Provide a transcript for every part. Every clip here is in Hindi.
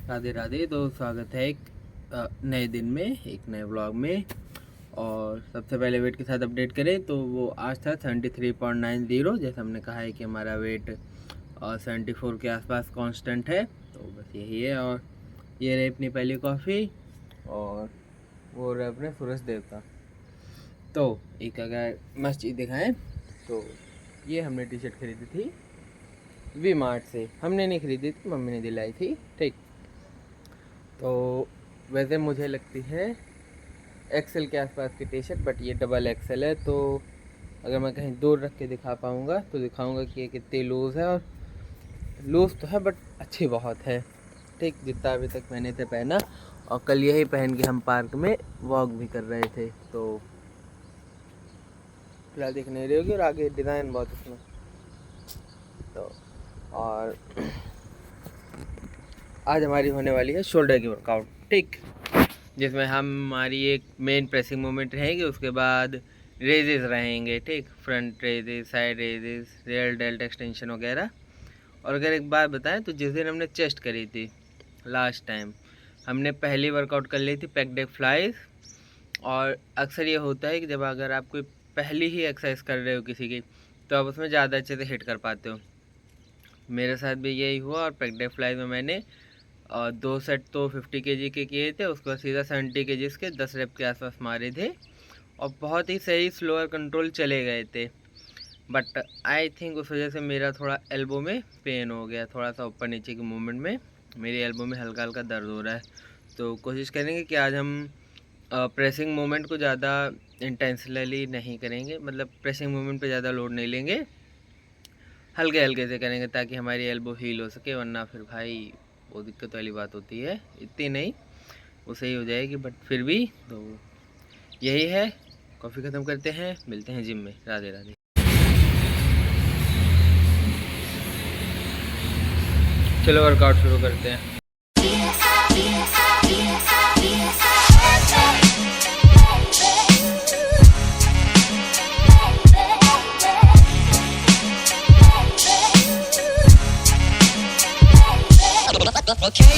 राधे राधे। तो स्वागत है एक नए दिन में, एक नए व्लॉग में। और सबसे पहले वेट के साथ अपडेट करें तो वो आज था 73.90। जैसे हमने कहा है कि हमारा वेट 74 के आसपास कांस्टेंट है, तो बस यही है। और ये रही अपनी पहली कॉफ़ी और वो रहे अपने सूरज देवता। तो एक अगर मस्त चीज़ दिखाएँ तो ये हमने टी शर्ट खरीदी थी वी मार्ट से। हमने नहीं खरीदी थी, मम्मी ने दिलाई थी, ठीक। तो वैसे मुझे लगती है एक्सेल के आसपास की टी शर्ट, बट ये डबल एक्सेल है। तो अगर मैं कहीं दूर रख के दिखा पाऊँगा तो दिखाऊँगा कि ये कितनी लूज़ है। और लूज़ तो है बट अच्छी बहुत है, ठीक, जितना अभी तक मैंने इसे पहना। और कल यही पहन के हम पार्क में वॉक भी कर रहे थे। तो फिलहाल दिख नहीं रही होगी और आगे डिज़ाइन बहुत इसमें। तो और आज हमारी होने वाली है शोल्डर की वर्कआउट, ठीक, जिसमें हमारी एक मेन प्रेसिंग मूवमेंट रहेगी, उसके बाद रेजेस रहेंगे, ठीक, front raises, side raises, rear dealt extension वगैरह। और अगर एक बात बताएं तो जिस दिन हमने चेस्ट करी थी लास्ट टाइम, हमने पहली वर्कआउट कर ली थी पैक डेक फ्लाइज। और अक्सर ये होता है कि जब अगर आप कोई पहली ही एक्सरसाइज कर रहे हो किसी की, तो आप उसमें ज़्यादा अच्छे से हिट कर पाते हो। मेरे साथ भी यही हुआ। और पैक डेक फ्लाइज में मैंने 2 सेट तो 50 kg के किए थे, उसके बाद सीधा 70 kg के 10 रेप के आसपास मारे थे और बहुत ही सही स्लोअर कंट्रोल चले गए थे। बट आई थिंक उस वजह से मेरा थोड़ा एल्बो में पेन हो गया, थोड़ा सा ऊपर नीचे के मूवमेंट में मेरी एल्बो में हल्का हल्का दर्द हो रहा है। तो कोशिश करेंगे कि आज हम प्रेसिंग मूवमेंट को ज़्यादा इंटेंशनली नहीं करेंगे, मतलब प्रेसिंग मूवमेंट पे ज़्यादा लोड नहीं लेंगे, हल्के हल्के से करेंगे ताकि हमारी एल्बो हील हो सके। वरना फिर भाई वो दिक्कत वाली बात होती है। इतनी नहीं, वो सही हो जाएगी, बट फिर भी तो यही है। कॉफ़ी ख़त्म करते हैं, मिलते हैं जिम में। राधे राधे। चलो वर्कआउट शुरू करते हैं। Okay.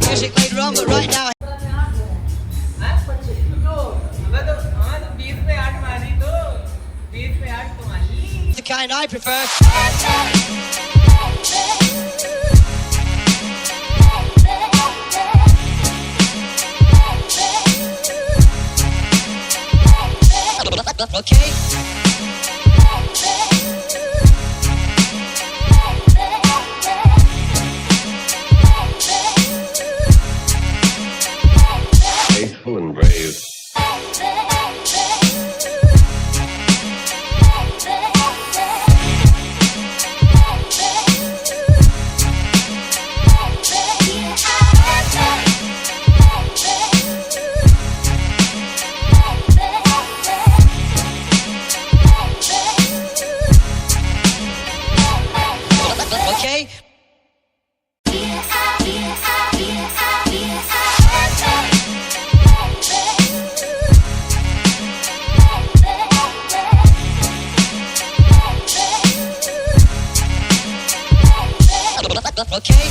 Music later on, but right now. The kind I prefer. Okay. Faithful and brave. Okay. Okay.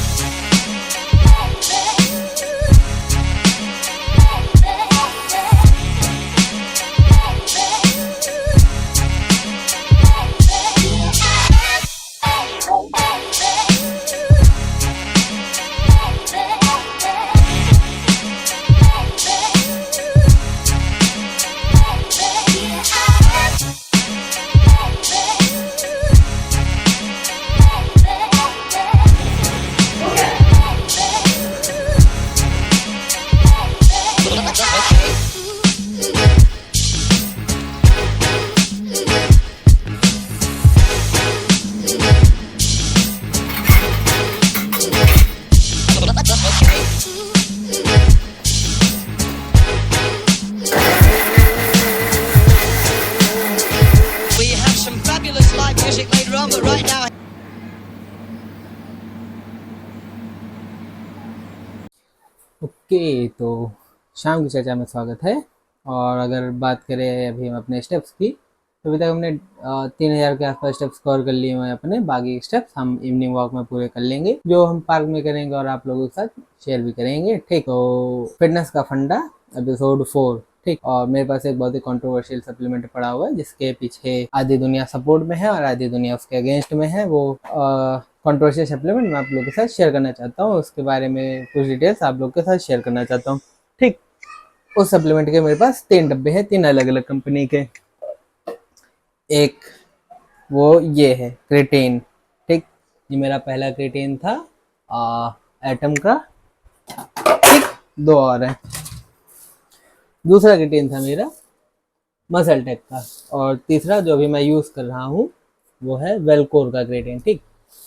Okay, तो शाम की चर्चा में स्वागत है। और अगर बात करें अभी हम अपने स्टेप्स की, तो अभी तक हमने 3000 के आसपास स्टेप्स कवर कर लिए हुए हैं। अपने बाकी स्टेप्स हम इवनिंग वॉक में पूरे कर लेंगे, जो हम पार्क में करेंगे और आप लोगों के साथ शेयर भी करेंगे। ठीक, तो फिटनेस का फंडा एपिसोड 4। ठीक, और मेरे पास एक बहुत ही कंट्रोवर्शियल सप्लीमेंट पड़ा हुआ है, जिसके पीछे आधी दुनिया सपोर्ट में है और आधी दुनिया उसके अगेंस्ट में है। वो कंट्रोवर्शियल सप्लीमेंट मैं आप लोगों के साथ शेयर करना चाहता हूँ, उसके बारे में कुछ डिटेल्स आप लोग के साथ शेयर करना चाहता हूँ। ठीक, उस सप्लीमेंट के मेरे पास 3 डब्बे हैं, 3 अलग अलग कंपनी के। एक वो ये है क्रेटेन। ठीक, ये मेरा पहला क्रेटेन था एटम का। ठीक, 2 और है। दूसरा क्रेटेन था मेरा मसल टेक का, और तीसरा जो अभी मैं यूज़ कर रहा हूँ वो है वेलकोर का क्रेटेन। ठीक,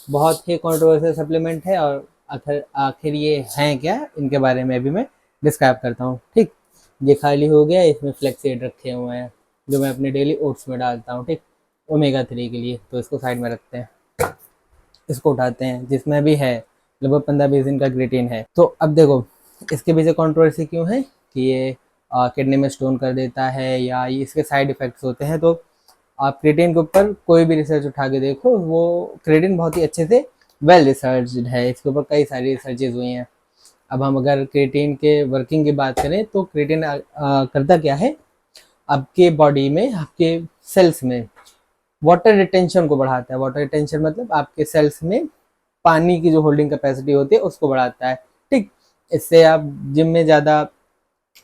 बहुत ही कंट्रोवर्शियल सप्लीमेंट है, और आखिर ये हैं क्या, इनके बारे में भी मैं डिस्क्राइब करता हूँ। ठीक, ये खाली हो गया, इसमें फ्लेक्सीड रखे हुए हैं जो मैं अपने डेली ओट्स में डालता हूँ। ठीक, ओमेगा 3 के लिए, तो इसको साइड में रखते हैं, इसको उठाते हैं, जिसमें भी है लगभग 15-20 दिन का क्रेटीन है। तो अब देखो इसके पीछे कंट्रोवर्सी क्यों है कि ये किडनी में स्टोन कर देता है या ये इसके साइड इफ़ेक्ट्स होते हैं। तो आप क्रेटीन के ऊपर कोई भी रिसर्च उठा के देखो, वो क्रेटीन बहुत ही अच्छे से वेल रिसर्च्ड है, इसके ऊपर कई सारी रिसर्चेज हुई हैं। अब हम अगर क्रेटीन के वर्किंग की बात करें, तो क्रेटीन करता क्या है, आपके बॉडी में, आपके सेल्स में वाटर रिटेंशन को बढ़ाता है। वाटर रिटेंशन मतलब आपके सेल्स में पानी की जो होल्डिंग कैपेसिटी होती है उसको बढ़ाता है। ठीक, इससे आप जिम में ज़्यादा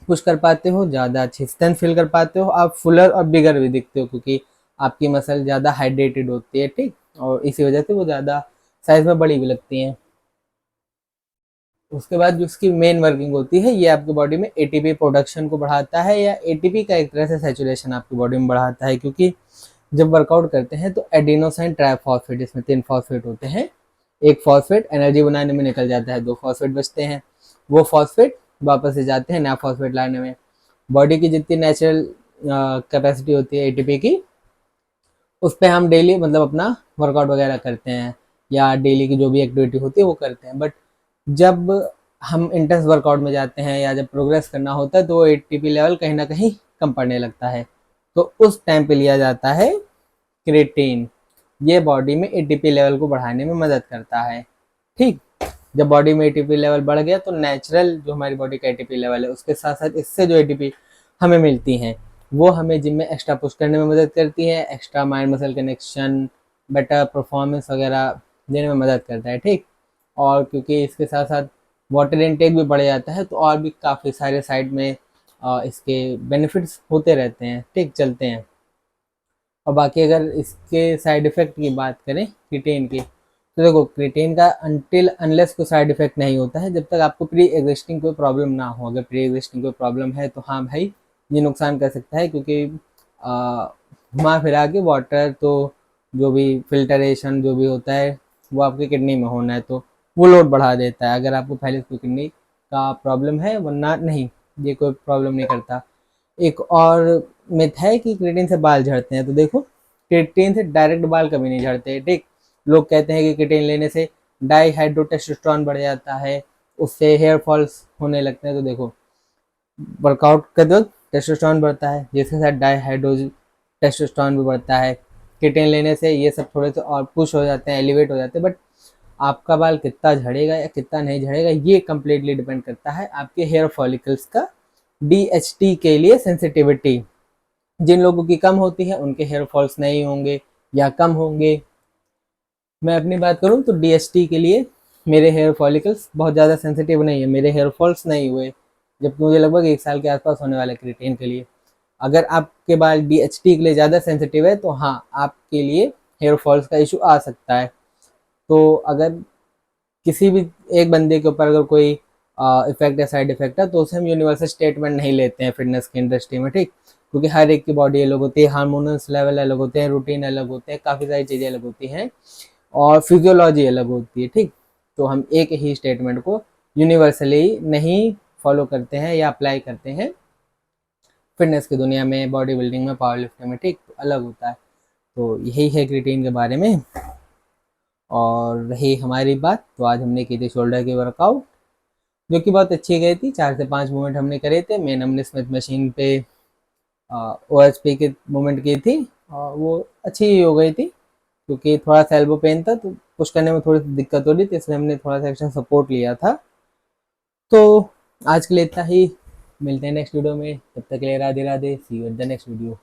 पुश कर पाते हो, ज़्यादा अच्छी स्ट्रेंथ फील कर पाते हो, आप फुलर और बिगर भी दिखते हो, क्योंकि आपकी मसल ज़्यादा हाइड्रेटेड होती है। ठीक, और इसी वजह से वो ज़्यादा साइज में बड़ी भी लगती हैं। उसके बाद जो उसकी मेन वर्किंग होती है, ये आपकी बॉडी में एटीपी प्रोडक्शन को बढ़ाता है, या एटीपी का एक तरह से सैचुरेशन आपकी बॉडी में बढ़ाता है। क्योंकि जब वर्कआउट करते हैं तो एडिनोसाइन ट्राइफॉस्फेट, इसमें 3 फॉस्फेट होते हैं। एक फॉस्फेट एनर्जी बनाने में निकल जाता है, 2 फॉस्फेट बचते हैं। वो फॉस्फेट वापस से जाते हैं नया फॉस्फेट लाने में। बॉडी की जितनी नेचुरल कैपेसिटी होती है एटीपी की, उस पर हम डेली मतलब अपना वर्कआउट वगैरह करते हैं, या डेली की जो भी एक्टिविटी होती है वो करते हैं। बट जब हम इंटेंस वर्कआउट में जाते हैं या जब प्रोग्रेस करना होता है, तो वो एटीपी लेवल कहीं ना कहीं कम पड़ने लगता है। तो उस टाइम पे लिया जाता है क्रेटीन। ये बॉडी में एटीपी लेवल को बढ़ाने में मदद करता है। ठीक, जब बॉडी में एटीपी लेवल बढ़ गया, तो नेचुरल जो हमारी बॉडी का एटीपी लेवल है, उसके साथ साथ इससे जो एटीपी हमें मिलती हैं, वो हमें जिम में एक्स्ट्रा पुश करने में मदद करती है, extra mind muscle connection, better performance वगैरह देने में मदद करता है। ठीक, और क्योंकि इसके साथ साथ वाटर इनटेक भी बढ़ जाता है, तो और भी काफ़ी सारे साइड में इसके बेनिफिट्स होते रहते हैं। ठीक, चलते हैं। और बाकी अगर इसके साइड इफ़ेक्ट की बात करें क्रिटेन की, तो देखो क्रिटेन का अनटिल अनलेस कोई साइड इफ़ेक्ट नहीं होता है जब तक आपको प्री एग्जिस्टिंग कोई प्रॉब्लम ना हो। अगर प्री एग्जिस्टिंग कोई प्रॉब्लम है तो हाँ भाई, ये नुकसान कर सकता है, क्योंकि घुमा फिरा के वाटर तो जो भी फिल्टरेशन जो भी होता है वो आपकी किडनी में होना है, तो वो लोड बढ़ा देता है अगर आपको पहले कोई किडनी का प्रॉब्लम है, वरना नहीं, ये कोई प्रॉब्लम नहीं करता। एक और मिथ है कि क्रिएटिन से बाल झड़ते हैं, तो देखो क्रिएटिन से डायरेक्ट बाल कभी नहीं झड़ते। ठीक, लोग कहते हैं कि क्रिएटिन लेने से डाईहाइड्रोटेस्टोस्टेरोन बढ़ जाता है, उससे हेयर फॉल्स होने लगते हैं। तो देखो वर्कआउट करते वक्त टेस्टोस्टेरोन बढ़ता है, जिसके साथ डाईहाइड्रोटेस्टोस्टेरोन भी बढ़ता है। क्रिएटिन लेने से ये सब थोड़े से और पुश हो जाते हैं, एलिवेट हो जाते हैं। बट आपका बाल कितना झड़ेगा या कितना नहीं झड़ेगा, ये कम्प्लीटली डिपेंड करता है आपके हेयर फॉलिकल्स का DHT के लिए सेंसिटिविटी। जिन लोगों की कम होती है उनके हेयर फॉल्स नहीं होंगे या कम होंगे। मैं अपनी बात करूं तो DHT के लिए मेरे हेयर फॉलिकल्स बहुत ज़्यादा सेंसिटिव नहीं है, मेरे हेयर फॉल्स नहीं हुए, जबकि मुझे लगभग 1 साल के आसपास होने वाले क्रिएटिन के लिए। अगर आपके बाल DHT के लिए ज़्यादा सेंसिटिव है तो हाँ, आपके लिए हेयर फॉल्स का इशू आ सकता है। तो अगर किसी भी एक बंदे के ऊपर अगर कोई इफेक्ट या साइड इफेक्ट है, तो उसे हम यूनिवर्सल स्टेटमेंट नहीं लेते हैं फिटनेस की इंडस्ट्री में। ठीक, क्योंकि हर एक की बॉडी अलग होती है, हार्मोनल्स लेवल अलग होते हैं, रूटीन अलग होते हैं, काफ़ी सारी चीज़ें अलग होती हैं और फिजियोलॉजी अलग होती है। ठीक, तो हम एक ही स्टेटमेंट को यूनिवर्सली नहीं फॉलो करते हैं या अप्लाई करते हैं फिटनेस की दुनिया में, बॉडी बिल्डिंग में, पावर लिफ्टिंग में। ठीक, तो अलग होता है। तो यही है क्रिएटिन के बारे में। और रही हमारी बात, तो आज हमने की थी शोल्डर की वर्कआउट। जो कि बहुत अच्छी गई थी। 4 से 5 मूवमेंट हमने करे थे। मेन हमने स्मिथ मशीन पे OSP के मूवमेंट की थी और वो अच्छी हो गई थी, क्योंकि थोड़ा सा एल्बो पेन था तो पुश करने में थोड़ी सी दिक्कत हो रही थी, इसलिए हमने थोड़ा सा एक्स्ट्रा सपोर्ट लिया था। तो आज के लिए इतना ही, मिलते हैं नेक्स्ट वीडियो में, तब तक के लिए Radhe Radhe, see you in the next video.